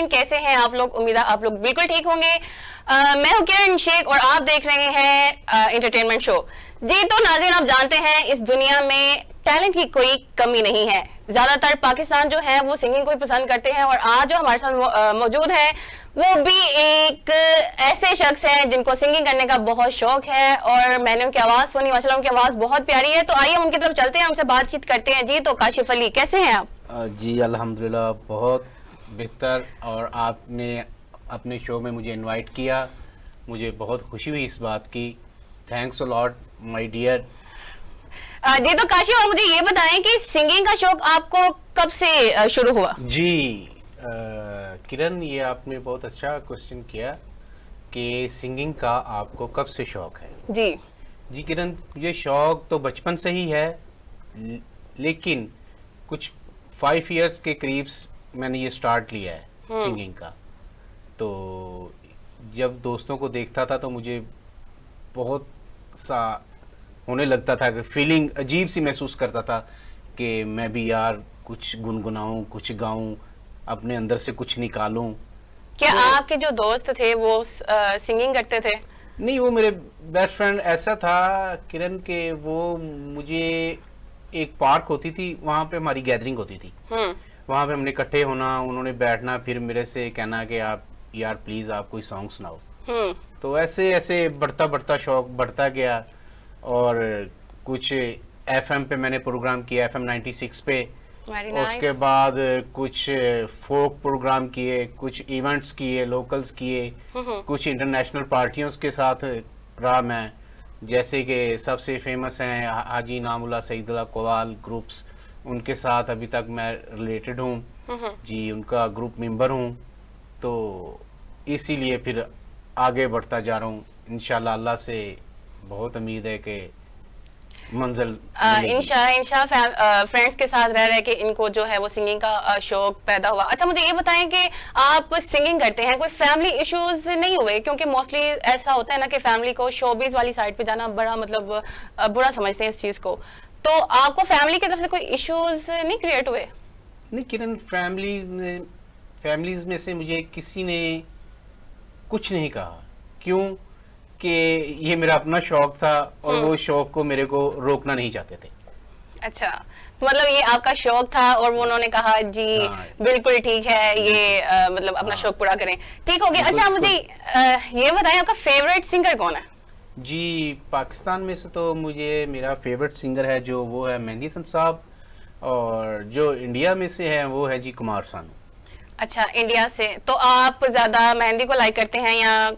नाज़रीन, कैसे हैं आप लोग? उम्मीद है आप लोग बिल्कुल ठीक होंगे। मैं हूं किरण शेख और आप देख रहे हैं एंटरटेनमेंट शो। जी तो नाज़रीन, आप जानते हैं इस दुनिया में टैलेंट की कोई कमी नहीं है। ज्यादातर पाकिस्तान जो है वो सिंगिंग को ही पसंद करते हैं और आज जो हमारे साथ मौजूद है वो भी एक ऐसे शख्स हैं जिनको सिंगिंग करने का बहुत शौक है और मैंने उनकी आवाज़ सुनी, माशाल्लाह उनकी आवाज़ बहुत प्यारी है। तो आइए उनकी तरफ चलते हैं, उनसे बातचीत करते हैं। जी तो काशिफ अली, कैसे हैं आप? जी अल्हम्दुलिल्लाह बहुत बेहतर। और आपने अपने शो में मुझे इनवाइट किया, मुझे बहुत खुशी हुई इस बात की। Thanks a lot my dear. जी तो काशिफ, आप मुझे ये बताएं कि सिंगिंग का शौक आपको कब से शुरू हुआ? जी किरण, ये आपने बहुत अच्छा क्वेश्चन किया कि सिंगिंग का आपको कब से शौक है। जी जी किरण, ये शौक तो बचपन से ही है, लेकिन कुछ 5 इयर्स के करीब मैंने ये स्टार्ट लिया है सिंगिंग का। तो जब दोस्तों को देखता था तो मुझे बहुत सा होने लगता था कि फीलिंग अजीब सी महसूस करता था कि मैं भी यार कुछ गुनगुनाऊं, कुछ गाऊं, अपने अंदर से कुछ निकालूं। क्या तो आपके जो दोस्त थे वो सिंगिंग करते थे? नहीं, वो मेरे बेस्ट फ्रेंड ऐसा था किरण के, वो मुझे एक पार्क होती थी, वहाँ पे हमारी गैदरिंग होती थी, वहाँ पे हमने इकट्ठे होना, उन्होंने बैठना, फिर मेरे से कहना कि आप यार प्लीज़ आप कोई सॉन्ग सुनाओ। तो ऐसे ऐसे बढ़ता बढ़ता शौक बढ़ता गया और कुछ एफएम पे मैंने प्रोग्राम किया, एफएम 96 पे। उसके बाद कुछ फोक प्रोग्राम किए, कुछ इवेंट्स किए, लोकल्स किए, कुछ इंटरनेशनल पार्टियों के साथ रहा मैं, जैसे कि सबसे फेमस हैं हाजी नामुल्ला सईदुल्लाह कवाल ग्रुप्स, उनके साथ अभी तक मैं रिलेटेड हूँ जी, उनका ग्रुप मेंबर हूँ। तो इसीलिए फिर आगे बढ़ता जा रहा हूँ। इंशाल्लाह अल्लाह से बहुत उम्मीद है कि मंजिल इंशाल्लाह फ्रेंड्स के साथ रह रहे कि इनको जो है वो सिंगिंग का शौक पैदा हुआ। अच्छा मुझे ये बताएं कि आप सिंगिंग करते हैं, कोई फैमिली इश्यूज नहीं हुए? क्योंकि मोस्टली ऐसा होता है ना कि फैमिली को शोबिज वाली साइड पे जाना बड़ा मतलब बुरा समझते हैं इस चीज को। तो आपको फैमिली की तरफ से कोई इश्यूज नहीं क्रिएट हुए? नहीं किरण, फैमिलीज में से मुझे किसी ने कुछ नहीं कहा, क्यों कि ये मेरा अपना शौक था और वो शौक को मेरे को रोकना नहीं चाहते थे। अच्छा, मतलब ये आपका शौक था और वो उन्होंने कहा जी बिल्कुल ठीक है, ये मतलब अपना शौक पूरा करें, ठीक हो गया। अच्छा मुझे ये बताएं आपका फेवरेट सिंगर कौन है? जी पाकिस्तान में से तो मुझे मेरा फेवरेट सिंगर है जो वो है मेहंदी हसन साहब, और जो इंडिया में से है वो है जी कुमार सानू। अच्छा इंडिया से, तो आप ज्यादा मेहंदी को लाइक करते हैं या?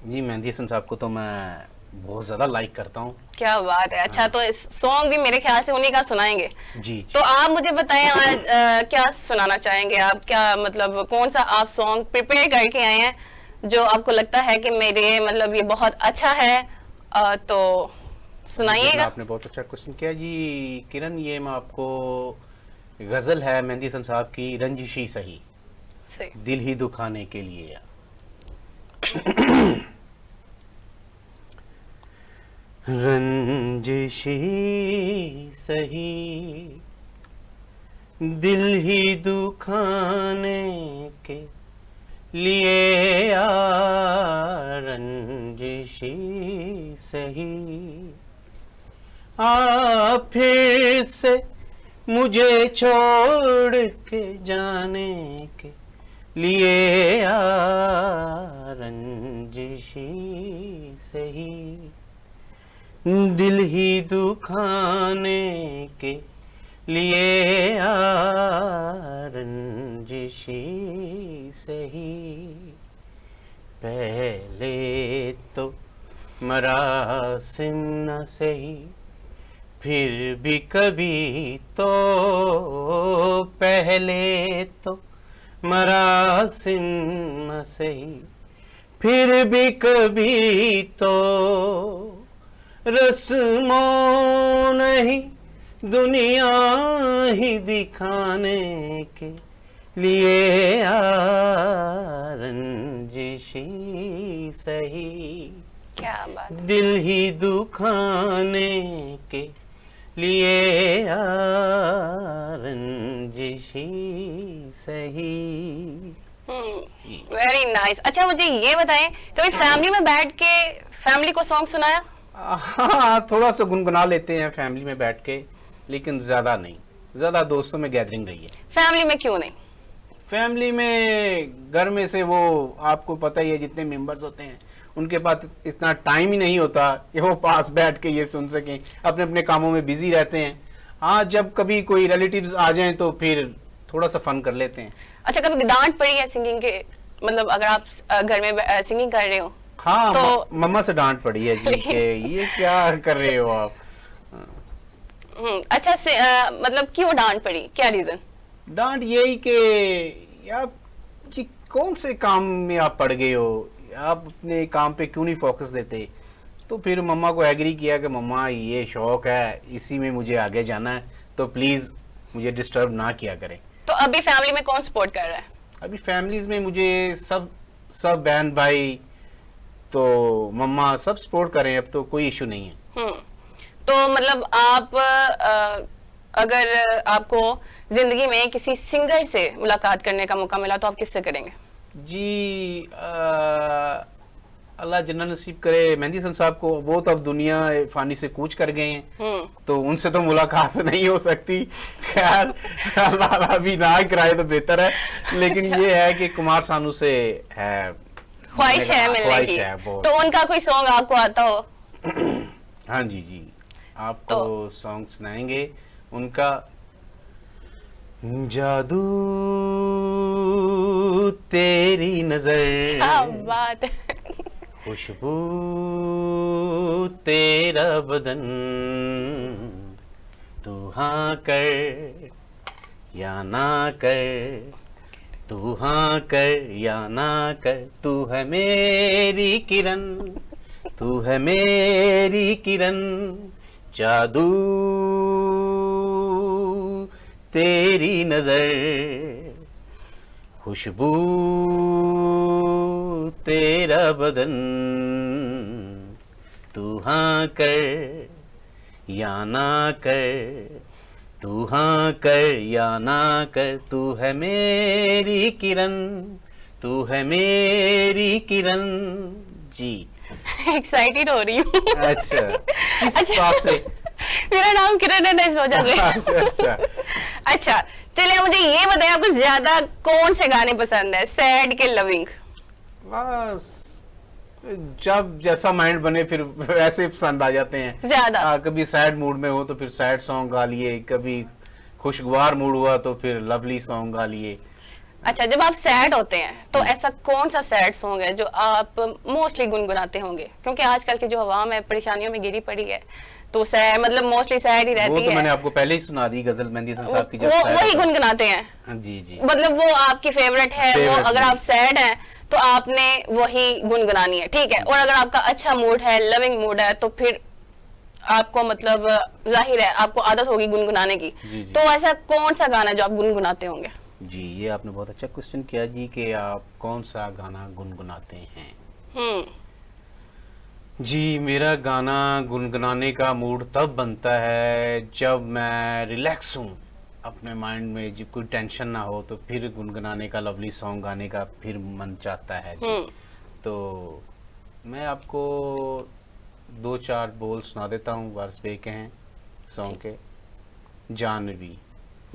जी मेहंदी हसन साहब को तो मैं बहुत ज्यादा लाइक करता हूँ। क्या बात है। अच्छा तो इस सॉन्ग भी मेरे ख्याल से उन्हीं का सुनाएंगे। जी तो आप मुझे बताएं आज क्या सुनाना चाहेंगे आप? क्या मतलब कौन सा आप सॉन्ग प्रिपेयर करके आए हैं जो आपको लगता है कि मेरे मतलब ये बहुत अच्छा है? तो सुनाइएगा। आपने बहुत अच्छा क्वेश्चन किया जी किरण। ये मैं आपको गजल है मेहंदी हसन साहब की, रंजिशी सही दिल ही दुखाने के लिए। रंजिशी सही दिल ही दुखाने के लिए आ, रंजिशी सही आ फिर से मुझे छोड़ के जाने के लिए आ, रंजिशी सही दिल ही दुखाने के लिए आ, रंजिशी सही पहले तो मरासिम न सही फिर भी कभी तो, पहले तो मरासिम न सही फिर भी कभी तो, रस्मों नहीं दुनिया ही दिखाने के लिए आ, रंजिशी सही क्या बात, दिल ही दुखाने के लिए आ, रंजिशी सही। Very nice. अच्छा मुझे ये बताएं, कभी फैमिली में बैठ के फैमिली को सॉन्ग सुनाया? हाँ, थोड़ा सा गुनगुना लेते हैं फैमिली में बैठ के, लेकिन ज्यादा नहीं। ज्यादा दोस्तों में गैदरिंग रही है। फैमिली में क्यों नहीं? फैमिली में घर में से वो आपको पता ही है, जितने मेंबर्स होते हैं उनके पास इतना टाइम ही नहीं होता कि वो पास बैठ के ये सुन सकें, अपने अपने कामों में बिजी रहते हैं। हाँ, जब कभी कोई रिलेटिव्स आ जाएं तो फिर थोड़ा सा फन कर लेते हैं। अच्छा कभी डांट पड़ी है सिंगिंग के, मतलब अगर आप घर में सिंगिंग कर रहे हो? हाँ, तो मम्मा से डांट पड़ी है जी कि ये क्या कर रहे हो आप। अच्छा से मतलब क्यों डांट पड़ी, क्या रीजन? डांट यही कि आप कि कौन से काम में आप पड़ गए हो, आप अपने काम पे क्यों नहीं फोकस देते। तो फिर मम्मा को एग्री किया कि मम्मा ये शौक है, इसी में मुझे आगे जाना है, तो प्लीज मुझे डिस्टर्ब ना किया करें। तो अभी फैमिली में कौन सपोर्ट कर रहा है? अभी फैमिलीज में मुझे सब बहन भाई तो मम्मा सब सपोर्ट करें, अब तो कोई इशू नहीं है। तो मतलब आप अगर आपको जिंदगी में किसी सिंगर से मुलाकात करने का मौका मिला तो आप किससे करेंगे? जी अल्लाह जन्नत नसीब करे मेहंदी हसन साहब को, वो तो अब दुनिया फानी से कूच कर गए हैं, तो उनसे तो मुलाकात नहीं हो सकती। खैर अल्लाह भी ना ही कराए तो बेहतर है, लेकिन अच्छा। ये है कि कुमार सानू से है ख्वाहिश है मिलने की, तो उनका कोई सॉन्ग आपको आता हो? हाँ जी जी, आपको सॉन्ग सुनाएंगे उनका। जादू तेरी नजर, क्या बात है। खुशबू तेरा बदन, तू हाँ कर या ना कर, तू हाँ कर या ना कर, तू है मेरी किरण, तू है मेरी किरण, जादू तेरी नजर, खुशबू तेरा बदन, तू हाँ कर या ना कर, तू हाँ कर या ना कर, तू है मेरी किरण, तू है मेरी किरण। जी एक्साइटेड हो रही हूँ। अच्छा, किस बात से? मेरा नाम किरण है ना, इस वजह से। अच्छा अच्छा चलिए मुझे ये बताइए, आपको ज्यादा कौन से गाने पसंद है, सैड के लविंग? बस जब जैसा माइंड बने फिर वैसे पसंद आ जाते हैं ज्यादा। कभी सैड मूड में हो तो फिर सैड सॉन्ग गा लिए, कभी खुशगवार मूड हुआ तो फिर लवली सॉन्ग गा लिए। अच्छा जब आप सैड होते हैं तो ऐसा कौन सा सैड सॉन्ग है जो आप मोस्टली गुनगुनाते होंगे? क्योंकि आजकल की जो अवाम है परेशानियों में घिरी पड़ी है, तो सैड मतलब मोस्टली सैड ही रहती वो तो है। मैंने आपको पहले ही सुना दी गजल मेहंदी हसन साहब की, वो वही गुनगुनाते हैं? जी जी, मतलब वो आपकी फेवरेट है, वो अगर आप सैड हैं तो आपने वही गुनगुनानी है, ठीक है। और अगर आपका अच्छा मूड है, लविंग मूड है, तो फिर आपको मतलब जाहिर है आपको आदत होगी गुनगुनाने की। जी। तो ऐसा कौन सा गाना जो आप गुनगुनाते होंगे? जी ये आपने बहुत अच्छा क्वेश्चन किया जी कि आप कौन सा गाना गुनगुनाते हैं। जी मेरा गाना गुनगुनाने का मूड तब बनता है जब मैं रिलैक्स हूँ, अपने माइंड में जब कोई टेंशन ना हो, तो फिर गुनगुनाने का, लवली सॉन्ग गाने का फिर मन चाहता है जी। तो मैं आपको 2-4 बोल सुना देता हूँ, वर्स बे के हैं सॉन्ग के। जानवी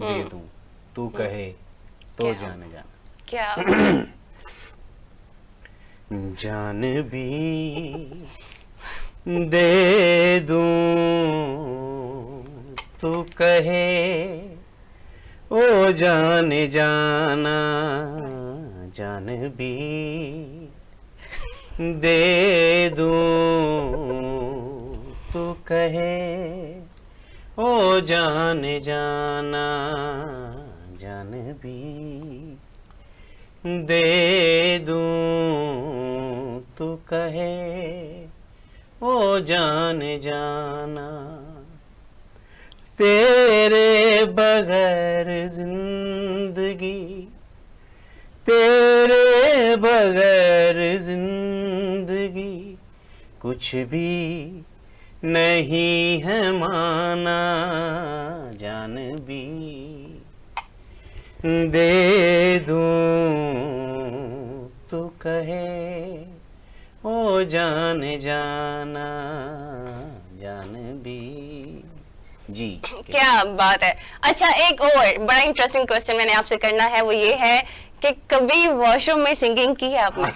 दे दूं तू कहे तो जाने जाना, क्या जानवी दे दूं तू कहे ओ जाने जाना, जानवी दे दूं तू कहे ओ जाने जाना, जानवी दे दूं तू कहे ओ जाने जाना, तेरे बगैर जिंदगी, तेरे बगैर जिंदगी कुछ भी नहीं है माना, जानवी दे दूं तू कहे ओ जान जाना जान भी जी। क्या बात है। अच्छा, एक और बड़ा इंटरेस्टिंग क्वेश्चन मैंने आपसे करना है, वो ये है कि कभी वॉशरूम में सिंगिंग की है आपने?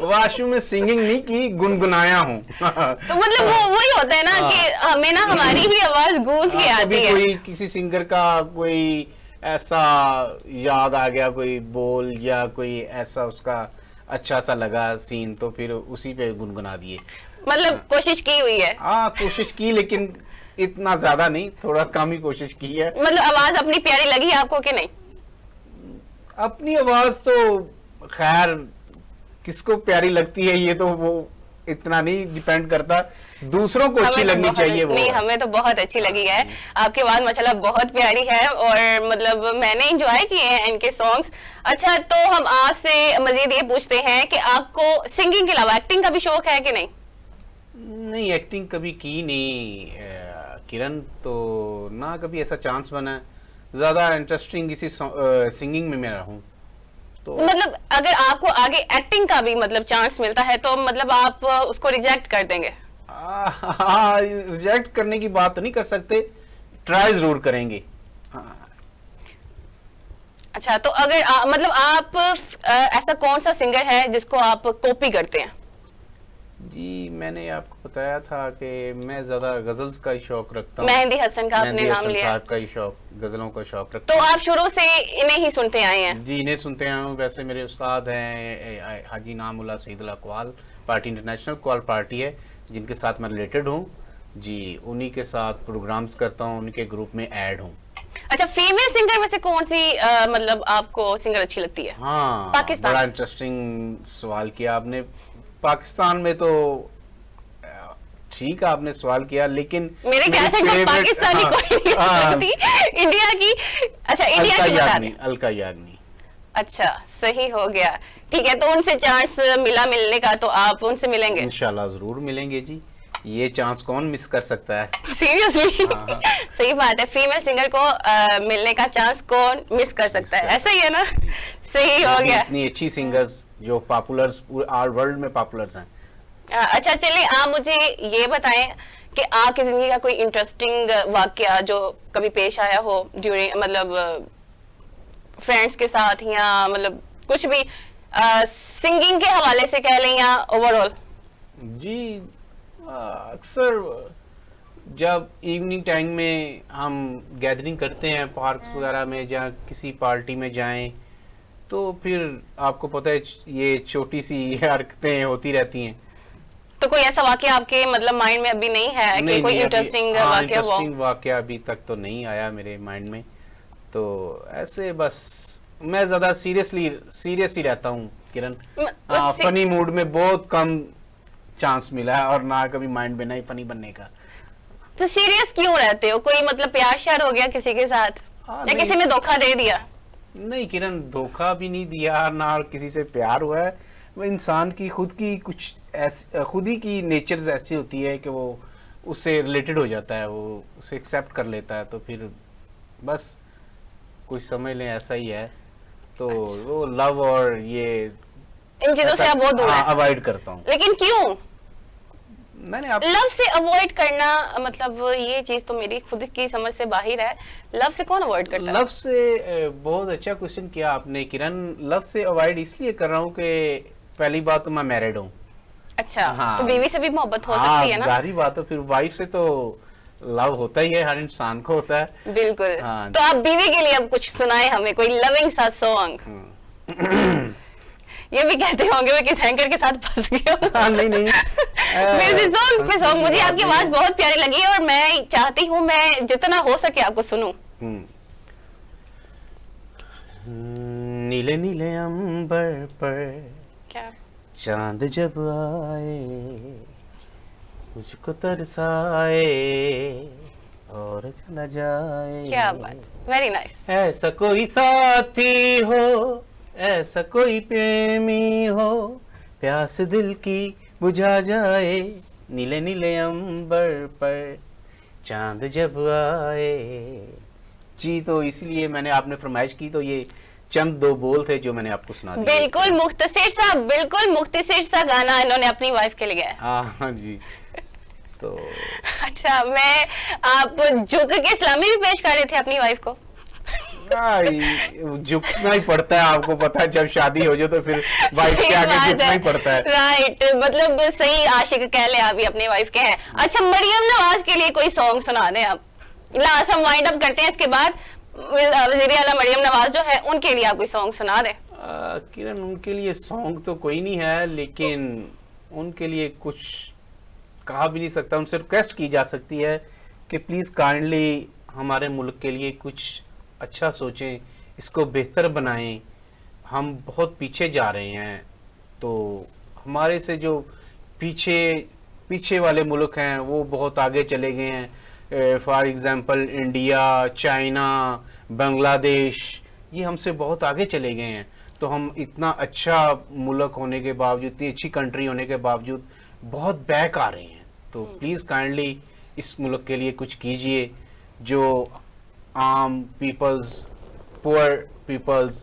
वॉशरूम में सिंगिंग नहीं की, गुनगुनाया हूँ। तो मतलब वो वही होता है ना कि हमें ना हमारी ही आवाज गूंज के आती कभी है। कोई किसी सिंगर का कोई ऐसा याद आ गया, कोई बोल या कोई ऐसा उसका अच्छा सा लगा सीन, तो फिर उसी पे गुनगुना दिए। मतलब कोशिश की हुई है? हाँ, कोशिश की, लेकिन इतना ज्यादा नहीं, थोड़ा कम ही कोशिश की है। मतलब आवाज अपनी प्यारी लगी आपको कि नहीं? अपनी आवाज तो खैर किसको प्यारी लगती है ये तो वो इतना नहीं डिपेंड करता, दूसरों को अच्छी लगनी चाहिए वो। नहीं, हमें तो बहुत अच्छी लगी है आपकी आवाज, माशाल्लाह बहुत प्यारी है, और मतलब मैंने एंजॉय किए हैं इनके सॉन्ग्स। अच्छा, तो हम आपसे मजीद ये पूछते हैं कि आपको सिंगिंग के अलावा एक्टिंग का भी शौक है कि नहीं? नहीं, एक्टिंग कभी की नहीं किरण, तो ना कभी ऐसा चांस बना। ज्यादा इंटरेस्टिंग इसी सिंगिंग में मैं रहूं तो मतलब अगर आपको आगे एक्टिंग का भी मतलब चांस मिलता है तो मतलब आप उसको रिजेक्ट कर देंगे? हाँ, रिजेक्ट करने की बात तो नहीं कर सकते, ट्राई जरूर करेंगे। हाँ। अच्छा, तो अगर मतलब आप ऐसा कौन सा सिंगर है जिसको आप कॉपी करते हैं? जी, मैंने आपको बताया था कि मैं ज्यादा गजल्स का ही शौक रखता हूँ। मेहंदी हसन का आपने नाम लिया, साहब का ही शौक, गजलों का शौक रखता तो हूँ। आप शुरू से इन्हें ही सुनते आए हैं? जी, इन्हें सुनते आए हूँ। वैसे मेरे उस्ताद हैं Haji Namullah Saeedullah Qawwal, party international Qawwal party है जिनके साथ मैं रिलेटेड हूँ जी, उन्हीं के साथ प्रोग्राम्स करता हूँ, उनके ग्रुप में ऐड हूँ। अच्छा, फीमेल सिंगर में से कौन सी मतलब आपको सिंगर अच्छी लगती है? हाँ, पाकिस्तान। बड़ा इंटरेस्टिंग सवाल किया आपने। पाकिस्तान में तो ठीक है आपने सवाल किया, लेकिन मेरे ख्याल से कोई पाकिस्तानी कोई नहीं सुनती इंडिया की। अच्छा, इंडिया की बता दें। अलका याग्निक। अच्छा, सही हो गया। ठीक है, तो उनसे चांस मिला मिलने का, तो आप उनसे मिलेंगे? इंशाल्लाह जरूर मिलेंगे जी, ये चांस कौन मिस कर सकता है। सीरियसली? सही बात है, फीमेल सिंगर को मिलने का चांस कौन मिस कर सकता है, ऐसा ही है ना? सही हो गया। इतनी अच्छी सिंगर्स जो पॉपुलर्स पूरे ऑल वर्ल्ड में पॉपुलर्स हैं। अच्छा, चलिए आप मुझे ये बताएं कि आपकी जिंदगी का कोई इंटरेस्टिंग वाकया जो कभी पेश आया हो ड्यूरिंग मतलब फ्रेंड्स के साथ, या मतलब कुछ भी सिंगिंग के हवाले से कह लें या ओवरऑल। जी, अक्सर जब इवनिंग टाइम में हम गैदरिंग करते हैं पार्क्स वगैरह में या किसी पार्टी में जाएं, तो फिर आपको पता है ये छोटी सी हरकतें होती रहती हैं। तो कोई ऐसा वाकया आपके मतलब माइंड में अभी नहीं है कि कोई इंटरेस्टिंग वाकया हो? इंटरेस्टिंग वाकया अभी तक तो नहीं आया मेरे माइंड में, तो ऐसे बस मैं ज्यादा सीरियस ही रहता हूँ किरण। फनी मूड में बहुत कम चांस मिला है, और ना कभी माइंड में नहीं फनी बनने का। तो सीरियस क्यों रहते हो? कोई मतलब प्यार श्यार हो गया किसी के साथ, या किसी ने धोखा दे दिया? नहीं किरण, धोखा भी नहीं दिया, ना किसी से प्यार हुआ है। वो इंसान की खुद की कुछ खुद ही की नेचर ऐसी होती है कि वो उससे रिलेटेड हो जाता है, वो उसे एक्सेप्ट कर लेता है, तो फिर बस कुछ समझ लें ऐसा ही है। तो वो लव और ये इन चीजों से आप बहुत दूर हैं? अवॉइड करता हूँ। लेकिन क्यों? मैंने लव से अवॉइड करना मतलब ये चीज तो मेरी खुद की समझ से बाहर है। लव से कौन अवॉइड करता है? लव से बहुत अच्छा क्वेश्चन किया आपने किरण। लव से अवॉइड इसलिए कर रहा हूँ कि पहली बात तो मैं मैरिड हूँ। अच्छा, हाँ, तो बीवी से भी मोहब्बत हो सकती है ना? जारी बात है, फिर वाइफ से तो लव होता ही है, हर इंसान को होता है। बिल्कुल। हाँ, तो आप बीवी के लिए अब कुछ सुनाए हमें, कोई लविंग सा सॉन्ग। ये भी कहते होंगे मैं किस एंकर के साथ फंस गया हूं। नहीं नहीं सॉन्ग पे सॉन्ग। मुझे आपकी आवाज बहुत प्यारी लगी और मैं चाहती हूँ मैं जितना हो सके आपको सुनूं। नीले नीले अंबर पर क्या चांद जब आए, मुझको तरसाए और चला जाए। क्या बात, वेरी नाइस। ऐसा कोई साथी हो, ऐसा कोई प्रेमी हो, प्यास दिल की बुझा जाए, नीले नीले अंबर पर चांद जब आए। जी, तो इसलिए मैंने आपने फरमाइश की तो ये चंद दो बोल थे जो मैंने आपको सुना दिए। बिल्कुल मुख्तसर सा गाना इन्होंने अपनी वाइफ के लिए गाया। हाँ जी। तो अच्छा, मैं आप झुक के सलामी भी पेश कर रहे थे अपनी वाइफ को? झुकना ही पड़ता है, आपको पता है जब शादी हो जाए तो फिर वाइफ के आगे झुकना ही पड़ता है। राइट, मतलब सही आशिक कह ले आप भी अपनी वाइफ के हैं। अच्छा, मरियम नवाज के लिए कोई सॉन्ग सुना दें आप, लास्ट हम वाइंड अप करते हैं, इसके बाद वज़ीर आला मरियम नवाज जो है उनके लिए आप कोई सॉन्ग सुना दें। किरण, उनके लिए सॉन्ग तो कोई नहीं है, लेकिन उनके लिए कुछ कहा भी नहीं सकता। उनसे रिक्वेस्ट की जा सकती है कि प्लीज काइंडली हमारे मुल्क के लिए कुछ अच्छा सोचें, इसको बेहतर बनाएं। हम बहुत पीछे जा रहे हैं, तो हमारे से जो पीछे वाले मुल्क हैं वो बहुत आगे चले गए हैं। For example India, China, Bangladesh, ये हमसे बहुत आगे चले गए हैं। तो हम इतना अच्छा मुल्क होने के बावजूद, इतनी अच्छी कंट्री होने के बावजूद बहुत बैक आ रहे हैं। तो प्लीज़ काइंडली इस मुल्क के लिए कुछ कीजिए, जो आम पीपल्स, पुअर पीपल्स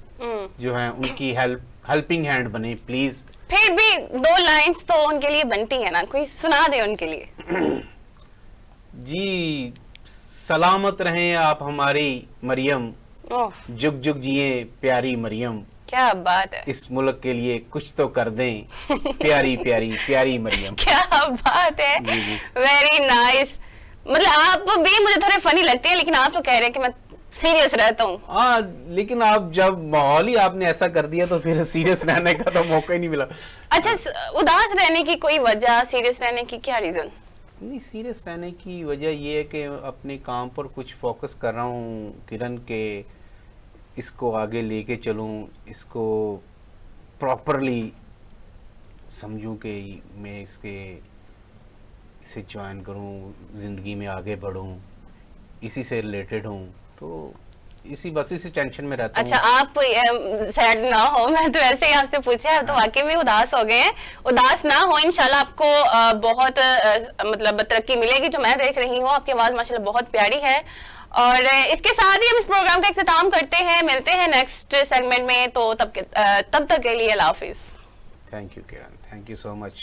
जो हैं उनकी हेल्पिंग हैंड बने प्लीज। फिर भी 2 लाइंस तो उनके लिए बनती है ना, कोई सुना दे उनके लिए। जी, सलामत रहें आप हमारी मरियम, जुग जुग जिए प्यारी मरियम। क्या बात है, इस मुल्क के लिए कुछ तो कर दें प्यारी प्यारी प्यारी मरियम। क्या बात है, वेरी नाइस। मतलब आप भी मुझे थोड़े फनी लगते हैं, लेकिन आप तो कह रहे हैं कि मैं सीरियस रहता हूँ। हाँ, लेकिन आप जब माहौल ही आपने ऐसा कर दिया तो फिर सीरियस रहने का तो मौका ही नहीं मिला। अच्छा, उदास रहने की कोई वजह, सीरियस रहने की क्या रीजन? नहीं, सीरियस रहने की वजह ये है कि अपने काम पर कुछ फोकस कर रहा हूँ किरण, के इसको आगे लेके चलूँ, इसको प्रॉपरली समझूं कि मैं इसे ज्वाइन करूं, ज़िंदगी में आगे बढ़ूं, इसी से रिलेटेड हूं, तो इसी टेंशन में रहता हूं। अच्छा, आप सैड ना हो, मैं तो ऐसे ही आपसे पूछा है, तो वाकई में उदास हो गए हैं। उदास ना हो, इंशाल्लाह आपको बहुत मतलब तरक्की मिलेगी, जो मैं देख रही हूँ। आपकी आवाज़ माशाल्लाह बहुत प्यारी है। और इसके साथ ही हम इस प्रोग्राम का इख्तिताम करते हैं। मिलते हैं नेक्स्ट सेगमेंट में, तो तब तक के लिए अल्लाह हाफिज़। Thank you Kiran, thank you so much.